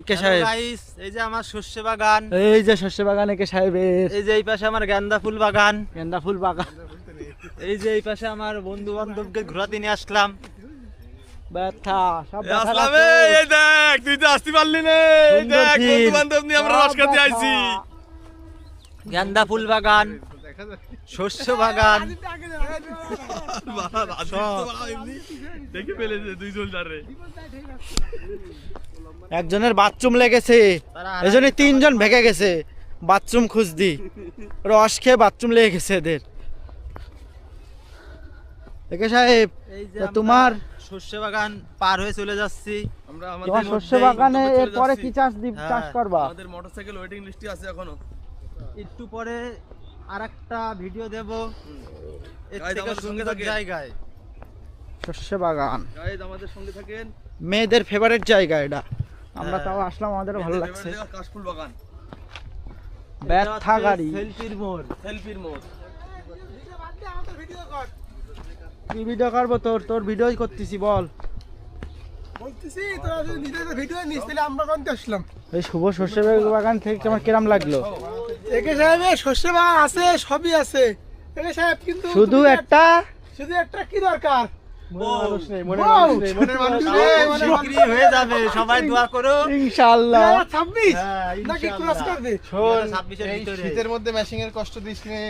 একে সাহেব। গাইস এই যে আমার শস্য বাগান, এই যে শস্য বাগান একে সাহেবের। এই যে এই পাশে আমার গেন্দা ফুল বাগান, গেন্দা ফুল বাগান। এই যে এই পাশে আমার বন্ধু বান্ধবকে ঘোরাতে নিয়ে আসলাম। ব্যথা সব ব্যথা আসলাম রাখো। এই দেখ তুই তো আসতে পারলি না, এই সুন্দর দেখ দিন। বন্ধু বান্ধব নিয়ে আমরা রস খেতে আইছি। গেন্দা ফুল বাগান, শস্য বাগান, দেখে ফেলেছে দুই জোলদারে। একজনের বাথরুম লেগেছে, এজন্য তিনজন ভেগে গেছে বাথরুম খুঁজদি। রস খেয়ে বাথরুম লেগে গেছে এদের। একে সাহেব এই যে তা আমরা তোমার শস্য বাগান পার হয়ে চলে যাচ্ছি। আমরা তোমার আমাদের শস্য মধ্যেই বাগানে চলে এরপরে যাচ্ছি। কি চাষ হ্যাঁ। চাষ করবা? আমাদের মোটরসাইকেল ওয়েটিং লিস্টে আছে এখনো। একটু পরে আরেকটা ভিডিও দেব এর Guys, থেকে আমাদের সঙ্গে সুন্দর থাকেন। জায়গায়। শস্য বাগান গাইস আমাদের সঙ্গে থাকেন। মেয়েদের ফেভারিট জায়গা এটা। আমরা হ্যাঁ। তাও আসলাম, আমাদের ভালো মেয়েদের লাগছে। favorite জায়গা কাশফুল বাগান, ব্যথা গাড়ি। সেলফির মোড়। সেলফির মোড়। কি ভিডিও করবো? তোর ভিডিওই করতেছি, বল। বলতেছি তোরা যদি নিজেদের ভিডিও নিস তাহলে আমরা কোনতে আসলাম। এই শুভ শস্য বাগান থেকে তোমার কিরাম লাগলো? একে সাহেবের শস্য বাগান আছে, সবই আছে। একে সাহেব কিন্তু শুধু তুমি একটা শুধু একটা কি দরকার? মানুষ নেই, বউ। মনের মানুষ বউ, নেই, মনের বিক্রি হয়ে যাবে, সবাই দোয়া করো। ইনশাআল্লাহ। 2026 হ্যাঁ, নাকি ইনশাআল্লাহ। ক্রস করবে? শোন, 2026 এর এই ভিতরে। শীতের মধ্যে ম্যাশিং এর কষ্ট দিস নে।